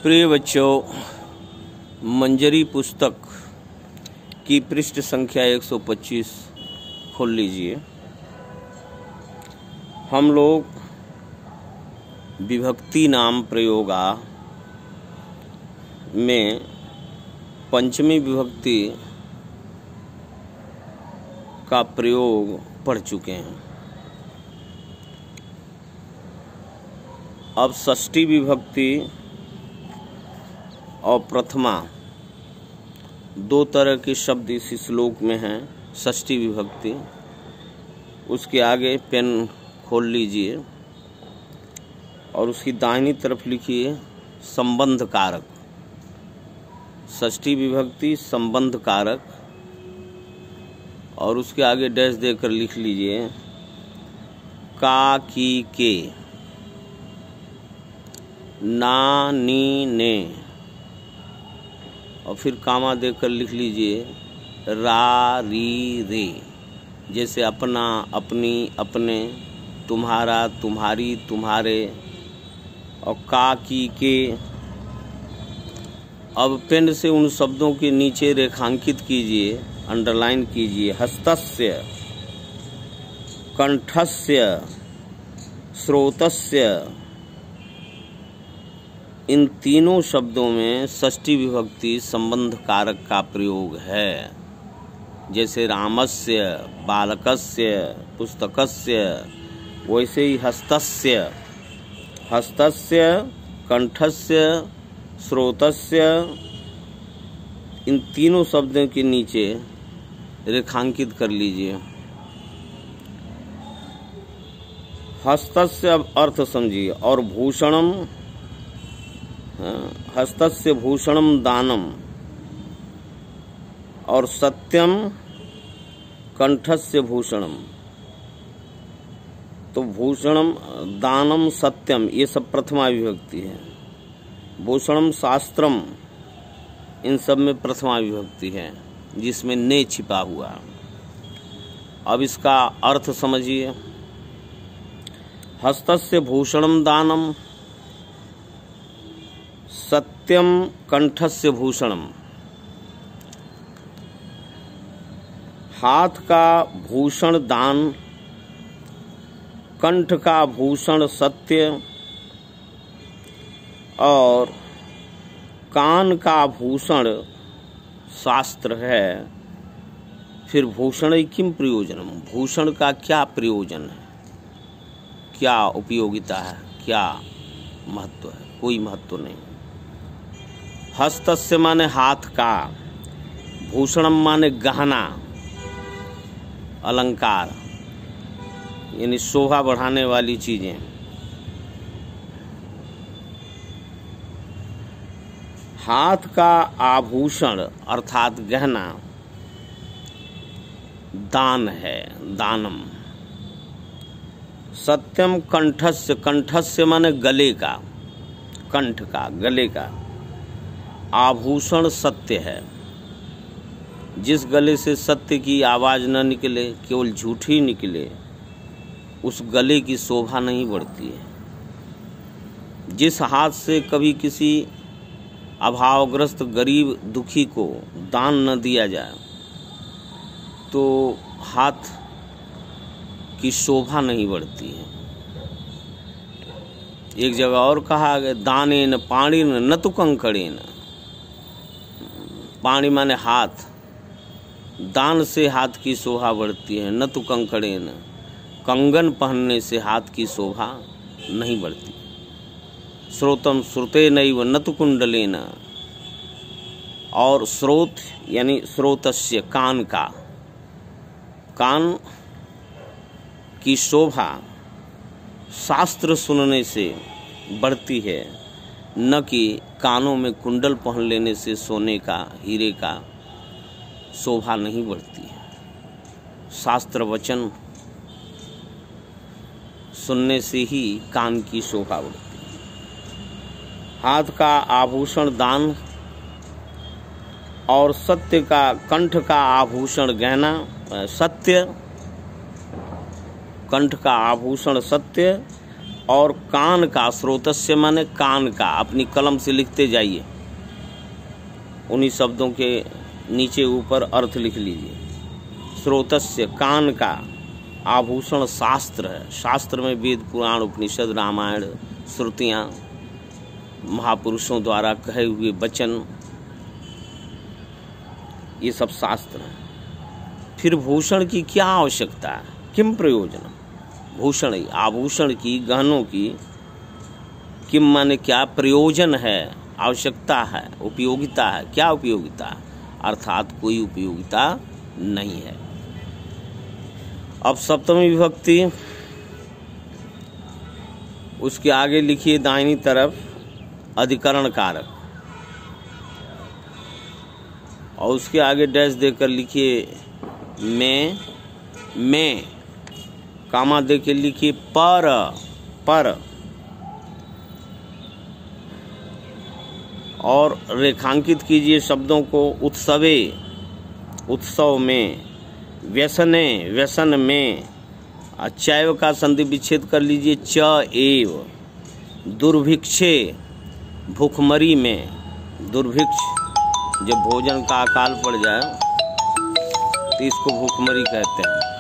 प्रिय बच्चों, मंजरी पुस्तक की पृष्ठ संख्या 125 खोल लीजिए। हम लोग विभक्ति नाम प्रयोगा में पंचमी विभक्ति का प्रयोग पढ़ चुके हैं। अब षष्ठी विभक्ति और प्रथमा दो तरह के शब्द इस श्लोक में हैं। षष्ठी विभक्ति, उसके आगे पेन खोल लीजिए और उसकी दाहिनी तरफ लिखिए संबंध कारक। षष्ठी विभक्ति संबंध कारक, और उसके आगे डैश देकर लिख लीजिए का, की, के, ना, नी, ने, और फिर कामा देकर लिख लीजिए रा, री, रे। जैसे अपना, अपनी, अपने, तुम्हारा, तुम्हारी, तुम्हारे, और का, की, के। अब पेन से उन शब्दों के नीचे रेखांकित कीजिए, अंडरलाइन कीजिए। हस्तस्य, कंठस्य, श्रोतस्य, इन तीनों शब्दों में षष्ठी विभक्ति संबंध कारक का प्रयोग है। जैसे रामस्य, बालकस्य, पुस्तकस्य, वैसे ही हस्तस्य, हस्तस्य, कंठस्य, श्रोतस्य, इन तीनों शब्दों के नीचे रेखांकित कर लीजिए। हस्तस्य अर्थ समझिए। और भूषणम, हस्तस्य भूषणम दानम, और सत्यम कंठस्य भूषणम। तो भूषणम, दानम, सत्यम, ये सब प्रथमा विभक्ति है। भूषणम, शास्त्रम, इन सब में प्रथमा विभक्ति है, जिसमें ने छिपा हुआ। अब इसका अर्थ समझिए। हस्तस्य भूषणम दानम, सत्यम कंठस्य भूषणम। हाथ का भूषण दान, कंठ का भूषण सत्य, और कान का भूषण शास्त्र है। फिर भूषण किम प्रयोजनम, भूषण का क्या प्रयोजन है, क्या उपयोगिता है, क्या महत्व है? कोई महत्व नहीं। हस्तस्य माने हाथ का, भूषणम माने गहना, अलंकार, यानी शोभा बढ़ाने वाली चीजें। हाथ का आभूषण अर्थात गहना दान है, दानम। सत्यम कंठस्य, कंठस्य माने गले का, कंठ का, गले का। आभूषण सत्य है, जिस गले से सत्य की आवाज न निकले, केवल झूठी निकले, उस गले की शोभा नहीं बढ़ती है। जिस हाथ से कभी किसी अभावग्रस्त गरीब दुखी को दान न दिया जाए, तो हाथ की शोभा नहीं बढ़ती है। एक जगह और कहा गया दानेन पाणिन न तु कंकड़ेन। पाणी माने हाथ, दान से हाथ की शोभा बढ़ती है, न तु कंकड़ेन। कंगन पहनने से हाथ की शोभा नहीं बढ़ती। श्रोतम श्रुते नैव न तु कुंडलेन। और श्रोत यानी श्रोतस्य, कान का, कान की शोभा शास्त्र सुनने से बढ़ती है, न कि कानों में कुंडल पहन लेने से सोने का, हीरे का शोभा नहीं बढ़ती है। शास्त्र वचन सुनने से ही कान की शोभा बढ़ती है। हाथ का आभूषण दान, और सत्य का, कंठ का आभूषण गहना, सत्य, कंठ का आभूषण सत्य, और कान का, स्रोतस्य माने कान का, अपनी कलम से लिखते जाइए, उन्हीं शब्दों के नीचे ऊपर अर्थ लिख लीजिए। स्रोतस्य कान का आभूषण शास्त्र है। शास्त्र में वेद, पुराण, उपनिषद, रामायण, श्रुतियाँ, महापुरुषों द्वारा कहे हुए वचन, ये सब शास्त्र हैं। फिर भूषण की क्या आवश्यकता है? किम प्रयोजन? भूषण, आभूषण की, गहनों की, किम माने क्या, प्रयोजन है, आवश्यकता है, उपयोगिता है। क्या उपयोगिता? अर्थात कोई उपयोगिता नहीं है। अब सप्तमी विभक्ति, उसके आगे लिखिए दाहिनी तरफ अधिकरण कारक, और उसके आगे डैश देकर लिखिए में, कामा देके लिखिए पर, और रेखांकित कीजिए शब्दों को उत्सवे, उत्सव में, व्यसने, व्यसन में, चैव का संधि विच्छेद कर लीजिए च एव, दुर्भिक्षे, भूखमरी में, दुर्भिक्ष जब भोजन का अकाल पड़ जाए तो इसको भूखमरी कहते हैं।